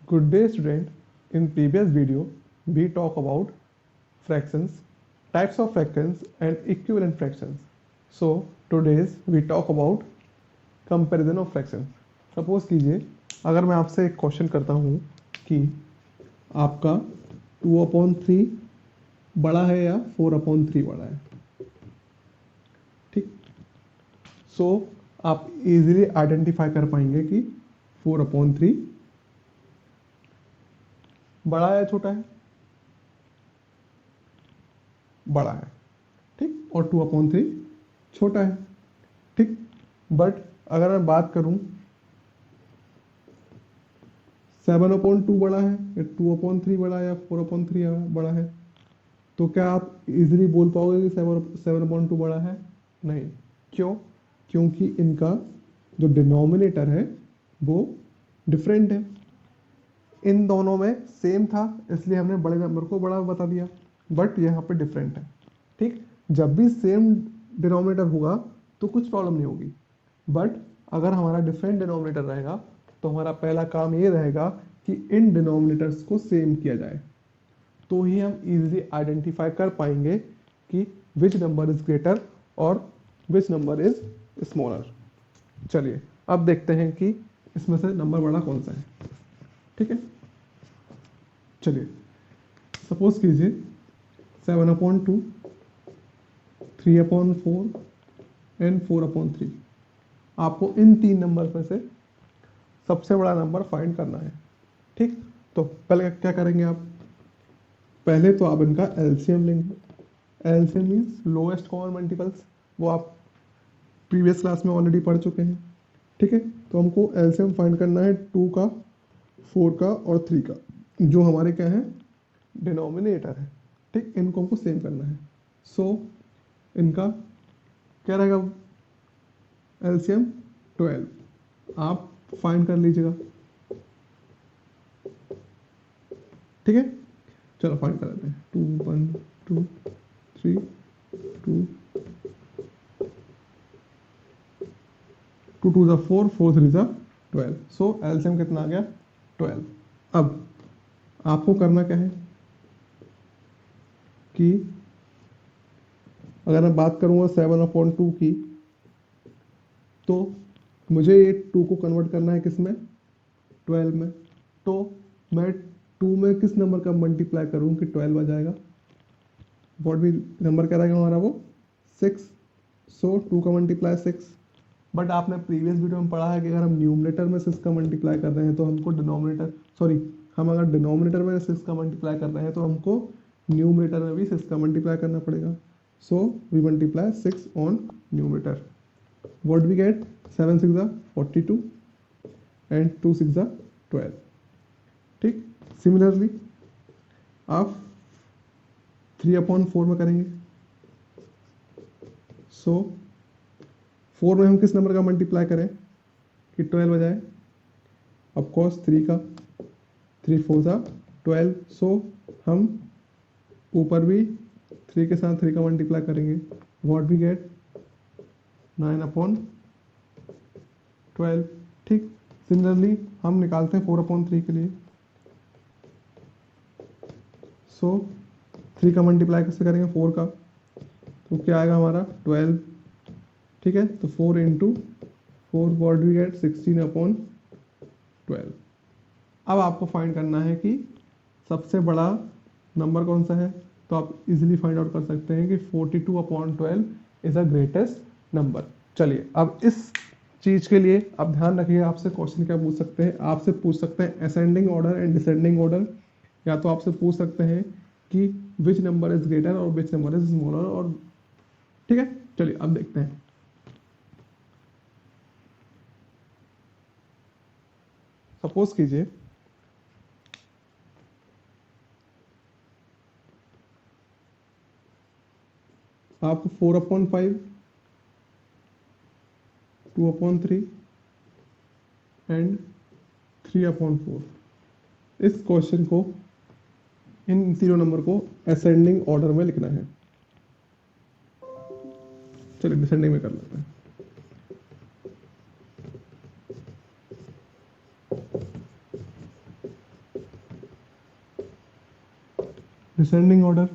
Good day student. In previous video, we talk about fractions, types of fractions and equivalent fractions. So today's we talk about comparison of fractions. Suppose कीजिए अगर मैं आपसे एक question करता हूँ कि आपका 2/3 बड़ा है या 4/3 बड़ा है, ठीक। सो आप इजीली आइडेंटिफाई कर पाएंगे कि 4/3 बड़ा है या छोटा है, बड़ा है, ठीक, और 2/3 छोटा है, ठीक। बट अगर मैं बात करूं 7/2 बड़ा है या 2/3 बड़ा है या 4/3 बड़ा है, तो क्या आप इजीली बोल पाओगे कि 7/2 बड़ा है? नहीं। क्यों? क्योंकि इनका जो डिनोमिनेटर है वो डिफरेंट है। इन दोनों में सेम था इसलिए हमने बड़े नंबर को बड़ा बता दिया, बट यहाँ पे डिफरेंट है, ठीक। जब भी सेम डिनोमिनेटर होगा तो कुछ प्रॉब्लम नहीं होगी, बट अगर हमारा डिफरेंट डिनोमिनेटर रहेगा तो हमारा पहला काम ये रहेगा कि इन डिनोमिनेटर्स को सेम किया जाए, तो ही हम इजीली आइडेंटिफाई कर पाएंगे कि विच नंबर इज ग्रेटर और विच नंबर इज स्मॉलर। चलिए अब देखते हैं कि इसमें से नंबर बड़ा कौन सा है, ठीक है। चलिए सपोज कीजिए 7/2, 3/4 एंड 4/3। आपको इन तीन नंबर में से सबसे बड़ा नंबर फाइंड करना है, ठीक। तो पहले क्या करेंगे आप? पहले तो आप इनका एलसीएम लेंगे। LCM means lowest common multiples, वो आप प्रीवियस क्लास में ऑलरेडी पढ़ चुके हैं, ठीक है। तो हमको एलसीएम फाइंड करना है 2 का, 4 का और 3 का, जो हमारे क्या है डिनोमिनेटर है, ठीक। इनको हमको सेम करना है। सो इनका क्या रहेगा? एलसीएम 12। आप फाइंड कर लीजिएगा, ठीक है। चलो फाइंड कर लेते हैं। 2 1 2 3 2 2 2 4 4 3 12। सो एलसीएम कितना आ गया? 12। अब आपको करना क्या है कि अगर मैं बात करूंगा 7/2 की, तो मुझे ये 2 को कन्वर्ट करना है किस में? 12 में। तो मैं 2 में किस नंबर का मल्टीप्लाई करूं कि 12 आ जाएगा? व्हाट भी नंबर क्या रहेगा हमारा? वो 6। सो 2 का मल्टीप्लाई 6। बट आपने प्रीवियस वीडियो में पढ़ा है कि अगर हम न्यूमरेटर में 6 का मल्टीप्लाई कर रहे हैं तो हमको डिनोमिनेटर, सॉरी, हम अगर डिनोमिनेटर में 6 का मल्टीप्लाई कर रहे हैं तो हमको न्यूमरेटर में भी 6 का मल्टीप्लाई करना पड़ेगा। So we multiply 6 on numerator. What we get? 7 6 42 and 2 6 12, ठीक। सिमिलरली आप 3/4 में करेंगे। सो 4 में हम किस नंबर का मल्टीप्लाई करें कि 12 हो जाए? ऑफकोर्स 3 का, 3 4 12। सो हम ऊपर भी 3 के साथ 3 का मल्टीप्लाई करेंगे। What we gate? 9/12, ठीक। सिमिलरली हम निकालते हैं 4/3 के लिए। सो 3 का मल्टीप्लाई किससे करेंगे? 4 का, तो क्या आएगा हमारा? 12, ठीक है। तो 4 इंटू 4, व्हाट वी गेट? 16/12। अब आपको फाइंड करना है कि सबसे बड़ा नंबर कौन सा है, तो आप इजीली फाइंड आउट कर सकते हैं कि 42/12 इज अ ग्रेटेस्ट नंबर। चलिए अब इस चीज के लिए आप ध्यान रखिए, आपसे क्वेश्चन क्या पूछ सकते हैं? आपसे पूछ सकते हैं ascending order and descending order, या तो आपसे पूछ सकते हैं कि विच नंबर इज ग्रेटर और विच नंबर इज स्मॉलर, और ठीक है। चलिए अब देखते हैं। सपोज कीजिए आपको 4/5, 2/3 एंड 3/4, इस क्वेश्चन को, इन तीनों नंबर को असेंडिंग ऑर्डर में लिखना है। चलिए डिसेंडिंग में कर लेते हैं। डिसेंडिंग ऑर्डर,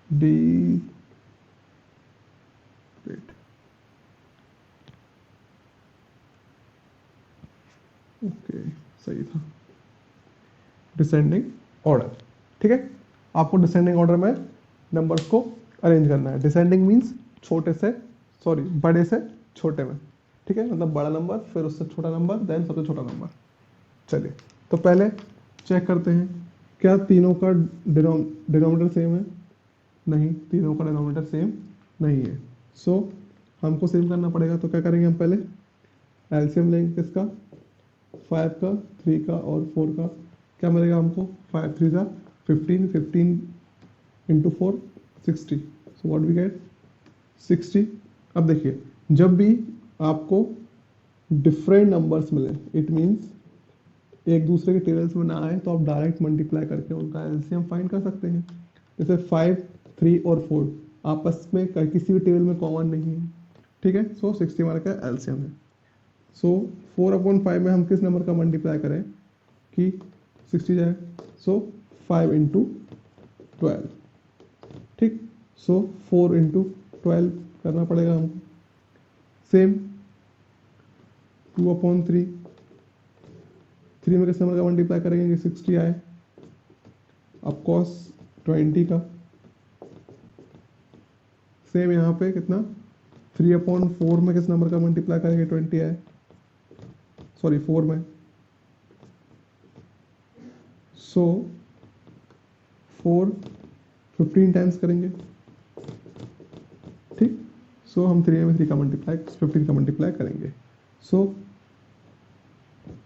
डी वेट, ओके सही था, डिसेंडिंग ऑर्डर। ठीक है, आपको डिसेंडिंग ऑर्डर में नंबर्स को अरेंज करना है। डिसेंडिंग मीन्स छोटे से सॉरी बड़े से छोटे में। ठीक है, मतलब बड़ा नंबर फिर उससे छोटा नंबर देन सबसे छोटा नंबर। चलिए तो पहले चेक करते हैं क्या तीनों का डिनोमिनेटर सेम है। नहीं, तीनों का डिनोमिनेटर सेम नहीं है। सो हमको सेम करना पड़ेगा। तो क्या करेंगे हम, पहले एलसीएम लेंगे किसका, 5 का, 3 का और 4 का। क्या मिलेगा हमको, 5 3 जा 15, 15 into 4 60। So what we get 60। अब देखिए जब भी आपको डिफरेंट नंबर्स मिले, इट मीन्स एक दूसरे के टेबल्स में ना आए, तो आप डायरेक्ट मल्टीप्लाई करके उनका एलसीएम फाइंड कर सकते हैं। जैसे 5, 3 और 4 आपस में किसी भी टेबल में कॉमन नहीं है। ठीक है, सो 60 हमारा क्या एलसीएम है। सो 4/5 में हम किस नंबर का मल्टीप्लाई करें कि 60 जाए। सो 5 इंटू 12। ठीक, सो 4 इंटू 12 करना पड़ेगा हमको। सेम 2/3, 3 में किस नंबर का मल्टीप्लाई करेंगे कि 60 आए। ऑफकोर्स 20 का। सेम यहाँ पे कितना, 3/4 में किस नंबर का मल्टीप्लाई करेंगे 20 आए, सॉरी 4 में। सो 4 15 टाइम्स करेंगे। ठीक, सो हम 3 में 3 का मल्टीप्लाई 15 का मल्टीप्लाई करेंगे। सो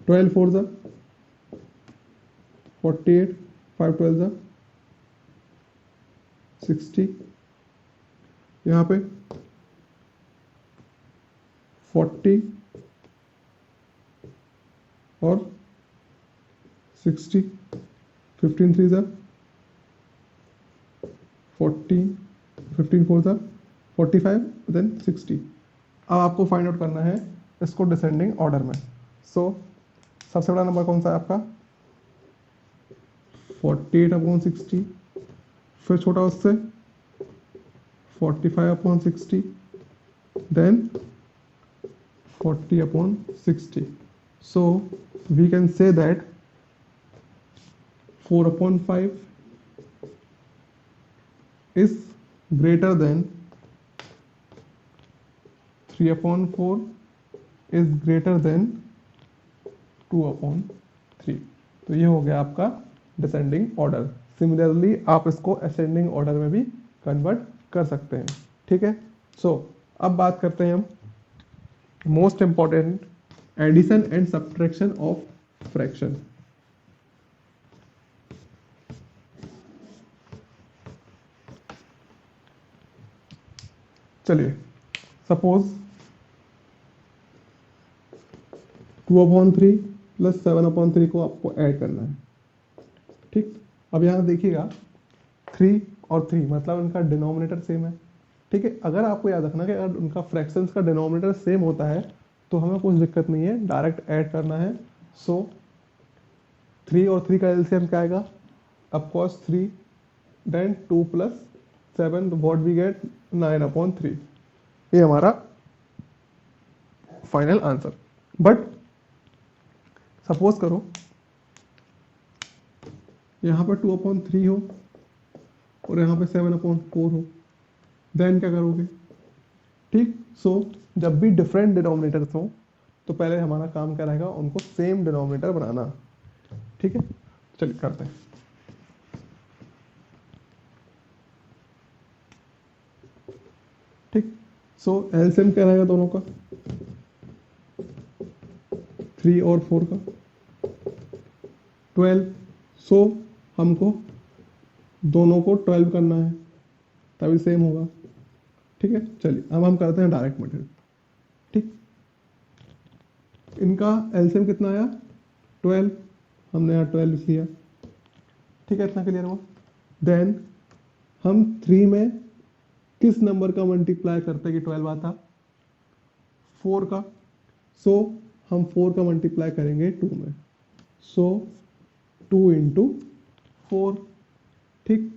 12 4 जा 48, 5 12 जा 60। यहाँ पे 40 और 60, 15 3 जा 40, 15 4 जा 45 देन 60। अब आपको फाइंड आउट करना है इसको डिसेंडिंग ऑर्डर में। सो सबसे बड़ा नंबर कौन सा है आपका, 48/60। फिर छोटा उससे 45/60 then 40/60। So we can say that 4/5 is greater than 3/4 is greater than 2/3। तो ये हो गया आपका डिसेंडिंग ऑर्डर। सिमिलरली आप इसको असेंडिंग ऑर्डर में भी कन्वर्ट कर सकते हैं। ठीक है, सो अब बात करते हैं हम most important addition and subtraction of fraction. चलिए सपोज 2/3 प्लस 7/3 को आपको ऐड करना है। ठीक, अब यहाँ देखिएगा 3 और 3 मतलब इनका डिनोमिनेटर सेम है। ठीक है, अगर आपको याद रखना कि अगर उनका फ्रैक्शंस का डिनोमिनेटर सेम होता है तो हमें कुछ दिक्कत नहीं है, डायरेक्ट ऐड करना है। सो 3 और 3 का एलसीएम क्या आएगा, of course 3 then 2 plus 7 what we get 9/3। ये हमारा फाइनल आंसर। बट सपोज करो यहाँ पर 2/3 हो और यहाँ पे 7/4 हो, देन क्या करोगे। ठीक, सो जब भी डिफरेंट डिनोमिनेटर्स हो तो पहले हमारा काम क्या रहेगा, उनको सेम डिनोमिनेटर बनाना। ठीक है, चलिए करते हैं। ठीक, सो एलसीएम क्या रहेगा दोनों का, 3 और 4 का 12। सो हमको दोनों को 12 करना है तभी सेम होगा। ठीक है, चलिए अब हम करते हैं डायरेक्ट मेथड। ठीक, इनका एलसीएम कितना आया 12, हमने यहाँ 12 लिख लिया। ठीक है, इतना क्लियर हुआ। देन हम 3 में किस नंबर का मल्टीप्लाई करते हैं कि 12 आता, 4 का। सो हम 4 का मल्टीप्लाई करेंगे 2 में। सो 2 इंटू 4, ठीक,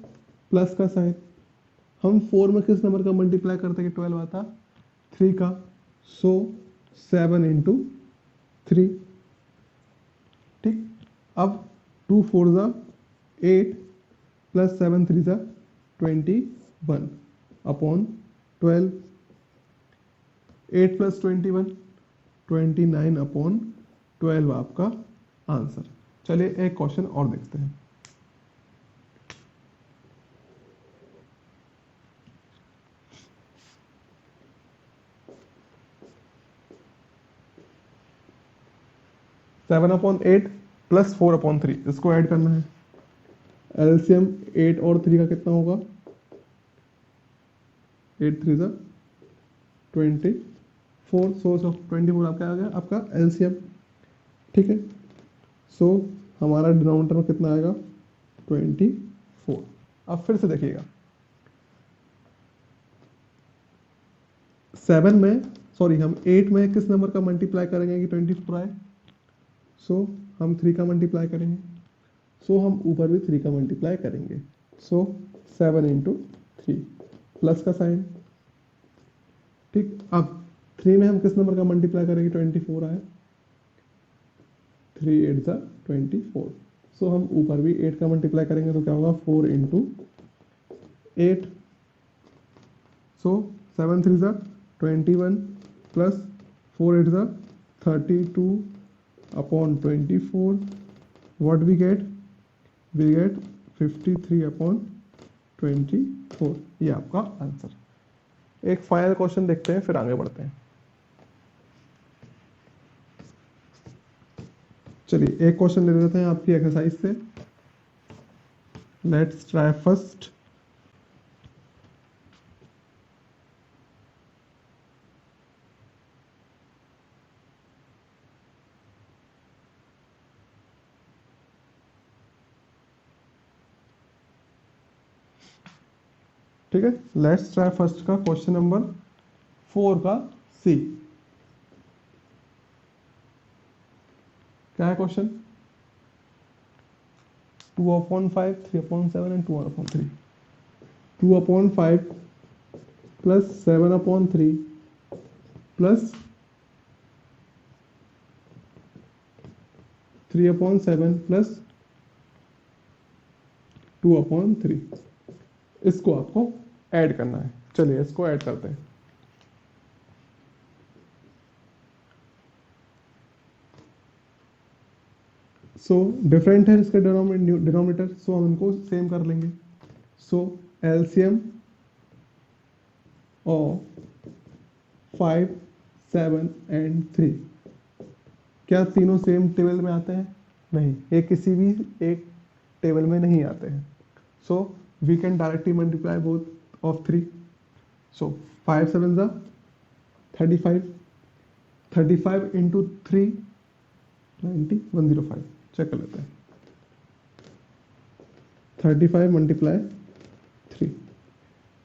प्लस का साइन। हम 4 में किस नंबर का मल्टीप्लाई करते कि 12 आता, 3 का, सो 7 इंटू 3, ठीक। अब 2 4 ज़ा 8 प्लस 7 3 ज़ा 21 अपॉन 12, 8 प्लस 21 29 अपॉन 12 आपका आंसर। चलिए एक क्वेश्चन और देखते हैं। सेवन अपॉन 8 प्लस 4 अपॉन 3, इसको ऐड करना है। एलसीएम 8 और 3 का कितना होगा, 8 3 ज़ा 24, सोर्स ऑफ 24 आपका आ गया आपका एलसीएम, ठीक है। सो हमारा डिनोमिनेटर में कितना आएगा, 24। अब फिर से देखिएगा, 7 में सॉरी हम 8 में किस नंबर का मल्टीप्लाई करेंगे कि 24 आए, सो हम 3 का मल्टीप्लाई करेंगे, सो हम ऊपर भी 3 का मल्टीप्लाई करेंगे, सो 7 इंटू 3 प्लस का साइन, ठीक। अब 3 में हम किस नंबर का मल्टीप्लाई करेंगे, 24 आए, 3 8 ज़ा 24, सो हम ऊपर भी 8 का मल्टीप्लाई करेंगे, तो क्या होगा 4 इंटू 8, सो 7 3 ज़ा 21 प्लस 4 8 ज़ा 32 upon 24, what we get 53 upon 24, ये आपका आंसर। एक फाइनल क्वेश्चन देखते हैं फिर आगे बढ़ते हैं। चलिए एक क्वेश्चन ले लेते हैं आपकी एक्सरसाइज से। Let's try first. ठीक है, लेट्स ट्राई फर्स्ट का क्वेश्चन नंबर 4 का सी। क्या है question, 2/5 3/7 and 2/3, 2/5 plus 7/3 plus 3/7 plus 2/3, इसको आपको ऐड करना है। चलिए इसको ऐड करते हैं। सो डिफरेंट है इसका डिनोमिनेटर, सो हम इनको सेम कर लेंगे। सो एलसीएम ऑफ 5 7 एंड 3, क्या तीनों सेम टेबल में आते हैं, नहीं, ये किसी भी एक टेबल में नहीं आते हैं। So we can directly multiply both of 3, सो 5 7 ज़ा 35, 35 इंटू 3 90 105, चेक कर लेते हैं। 35 मल्टीप्लाई 3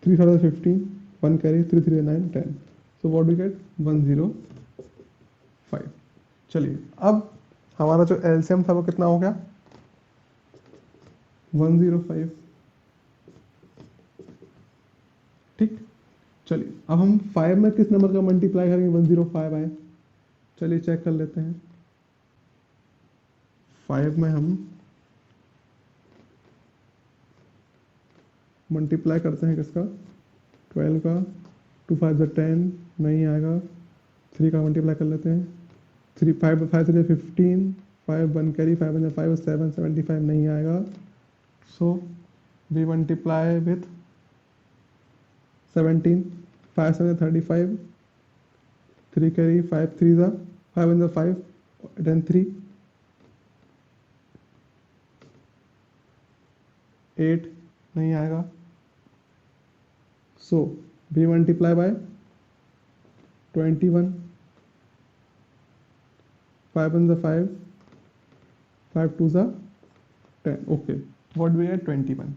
3 था 15, 1 carry 3 3 9 10, so what we get 105। चलिए अब हमारा जो एलसीएम था वो कितना हो गया, 105, ठीक। चलिए अब हम 5 में किस नंबर का मल्टीप्लाई करेंगे 105 आए, चलिए चेक कर लेते हैं। 5 में हम मल्टीप्लाई करते हैं किसका, 12 का, 2 5 10 नहीं आएगा, 3 का मल्टीप्लाई कर लेते हैं, 3 5 5 3 15, 5 1 कैरी 5 5 7 75 नहीं आएगा, so we multiply with 17, 5 7 35, 3 carry 5 3 ज़ा 5 5 10 3 8 नहीं आएगा, so we multiply by 21, 5 1 5 5 2 10, okay, what we get 21।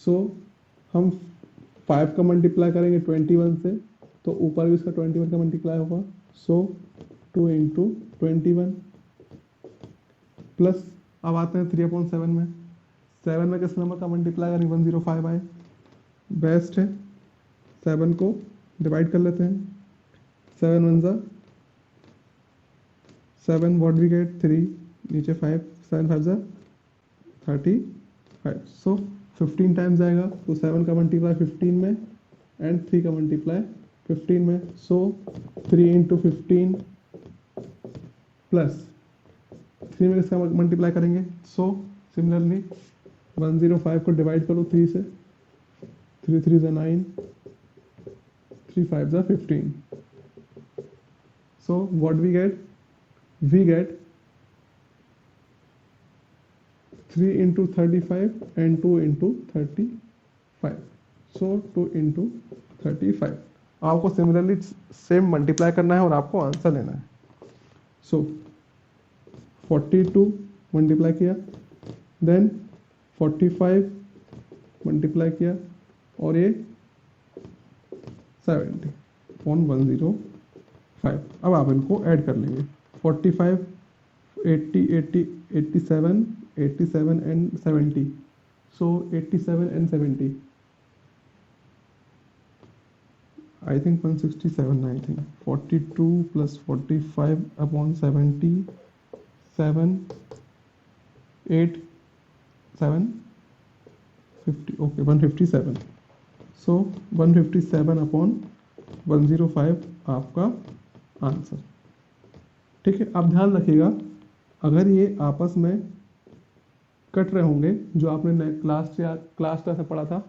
So हम 5 का मल्टीप्लाई करेंगे 21 से, तो ऊपर भी इसका 21 का मल्टीप्लाई होगा, सो 2 इंटू 21 प्लस अब आते हैं 3/7 में। 7 में किस नंबर का मल्टीप्लाई करेंगे? 105 आए, बेस्ट है। 7 को डिवाइड कर लेते हैं। 7 1 जा 7, व्हाट वी गेट 3, नीचे 5, 7 5 जा 35, सो 15 टाइम्स आएगा। तो 7 का मल्टीप्लाई 15 में एंड 3 का मल्टीप्लाई 15 में, सो 3 इंटू 15 प्लस 3 में किसका मल्टीप्लाई करेंगे? सो सिमिलरली 105 को डिवाइड करो 3 से, 3 3 जा 9, 3 5 जा 15, so what we get 3 into 35 and 2 into 35, so 2 into 35। आपको सिमिलरली सेम मल्टीप्लाई करना है और आपको आंसर लेना है। सो 42 मल्टीप्लाई किया, देन 45 मल्टीप्लाई किया, और ये 70.105। अब आप इनको ऐड कर लेंगे। 45 80 80 87 87 and 70, so 87 and 70, I think 167, I think 42 plus 45 upon 70, 7 8 7 50, okay 157, so 157 upon 105 आपका आंसर। ठीक है, आप ध्यान रखिएगा अगर ये आपस में कट रहे होंगे जो आपने क्लास से पढ़ा था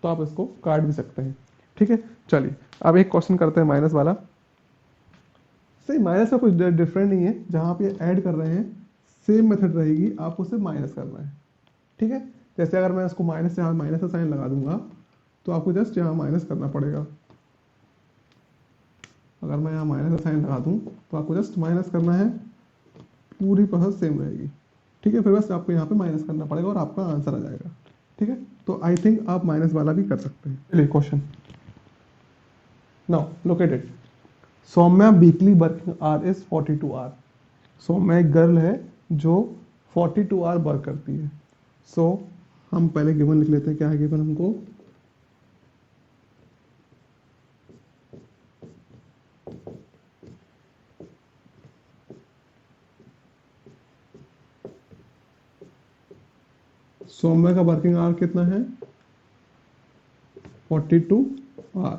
तो आप इसको काट भी सकते हैं। ठीक है, चलिए अब एक क्वेश्चन करते हैं माइनस वाला। सही, माइनस का कुछ डिफरेंट नहीं है, जहां आप ये ऐड कर रहे हैं सेम मेथड रहेगी, आपको सिर्फ माइनस करना है। ठीक है, जैसे अगर मैं इसको माइनस से यहाँ माइनस का साइन लगा दूंगा तो आपको जस्ट यहाँ माइनस करना पड़ेगा। अगर मैं यहाँ माइनस का साइन लगा दूं तो आपको जस्ट माइनस करना है, पूरी प्रोसेस सेम रहेगी। ठीक है, फिर बस आपको यहाँ पे माइनस करना पड़ेगा और आपका आंसर आ जाएगा। ठीक है, तो आई थिंक आप माइनस वाला भी कर सकते हैं। चलिए question, now look at it. Soumya weekly working hour is 42 hour. Soumya एक गर्ल है जो 42 आवर वर्क करती है। सो हम पहले गिवन लिख लेते हैं। क्या है गिवन हमको? सौम्या का वर्किंग आवर कितना है? 42 आवर।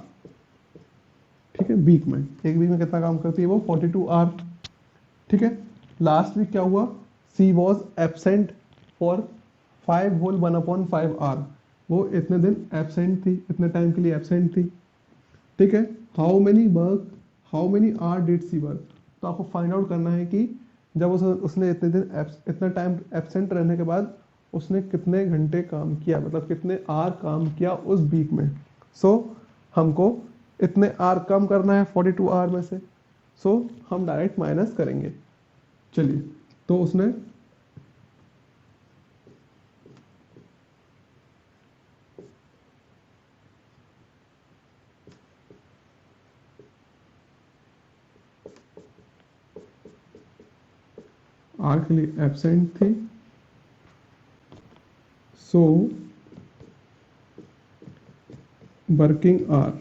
ठीक है, वीक में, एक वीक में कितना काम करती है वो? 42 आवर। ठीक है, लास्ट वीक क्या हुआ? She was absent for 5 whole 1/5 hour. वो इतने दिन एबसेंट थी, इतने टाइम के लिए एबसेंट थी। ठीक है, how many hour did she work? तो आपको फाइंड आउट करना है कि जब उसने इतना टाइम एबसेंट रहने के बाद उसने कितने घंटे काम किया, मतलब कितने आवर काम किया उस वीक में। सो हमको इतने आवर कम करना है 42 आवर में से, सो हम डायरेक्ट माइनस करेंगे। चलिए, तो उसने आर के लिए एब्सेंट थी, so working hour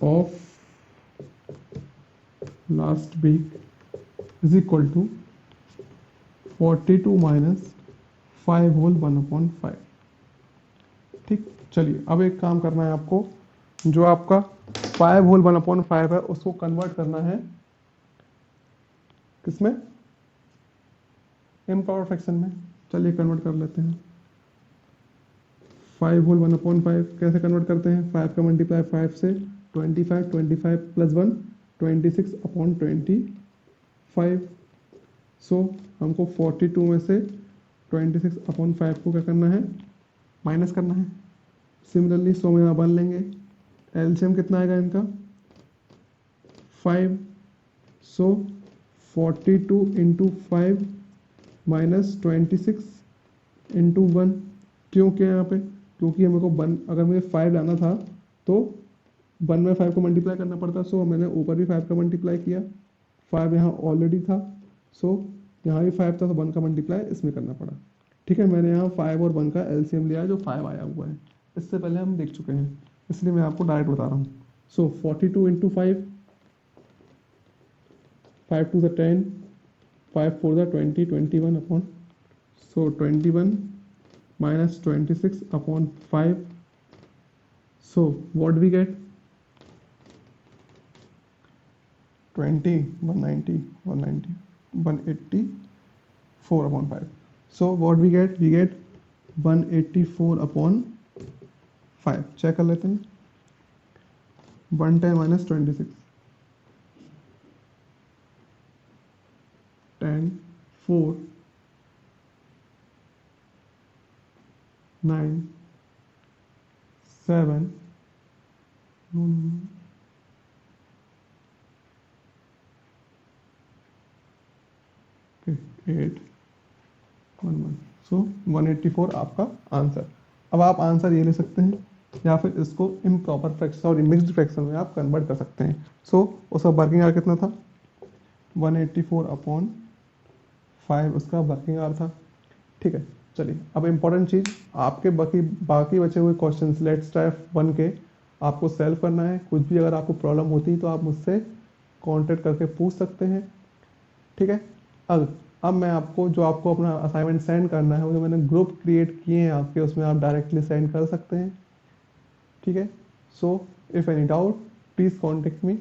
of last week is equal to 42 minus 5 whole 1/5। ठीक, चलिए अब एक काम करना है आपको, जो आपका 5 होल 1/5 है उसको कन्वर्ट करना है किसमें? इम्प्रॉपर फ्रैक्शन में। चलिए कन्वर्ट कर लेते हैं। 5 होल 1/5 कैसे कन्वर्ट करते हैं? 5 का मल्टीप्लाई 5 से 25, 25 प्लस 1 26/25। सो हमको 42 में से 26/5 को क्या करना है? माइनस करना है। सिमिलरली 100 में यहाँ बन लेंगे। एलसीएम कितना आएगा इनका? 5। सो 42 इंटू 5 माइनस 26 इंटू 1। क्यों किया यहाँ पे? क्योंकि मेरे को अगर मुझे 5 लाना था तो 1 में 5 को मल्टीप्लाई करना पड़ता, सो मैंने ऊपर भी 5 का मल्टीप्लाई किया। 5 यहाँ ऑलरेडी था, सो यहाँ भी 5 था, तो 1 का मल्टीप्लाई इसमें करना पड़ा। ठीक है, मैंने यहाँ 5 और 1 का एलसीएम लिया है जो 5 आया हुआ है, इससे पहले हम देख चुके हैं, इसलिए मैं आपको डायरेक्ट बता रहा हूँ। So 42 into 5, 5 two the 10, 5 4 the 20, 21 upon, so 21 minus 26 upon 5, so what we get? 20, 190, 190, 184 upon 5. So what we get? We get 184 upon 5. Check कर लेते हैं। 110 minus 26, 10, 4, 9, 7, no, 8, 1, 1, सो 184 आपका आंसर। अब आप आंसर ये ले सकते हैं या फिर इसको improper fraction, sorry mixed fraction में आप कन्वर्ट कर सकते हैं। सो उसका वर्किंग आवर कितना था? 184 अपॉन 5 उसका वर्किंग आवर था। ठीक है, चलिए अब इम्पोर्टेंट चीज़, आपके बाकी बचे हुए क्वेश्चंस लेट्स टाइप 1 के आपको सॉल्व करना है। कुछ भी अगर आपको प्रॉब्लम होती है तो आप मुझसे कांटेक्ट करके पूछ सकते हैं। ठीक है, अब मैं आपको जो आपको अपना असाइनमेंट सेंड करना है वो जो मैंने ग्रुप क्रिएट किए हैं आपके, उसमें आप डायरेक्टली सेंड कर सकते हैं। ठीक है, so if any doubt please contact me.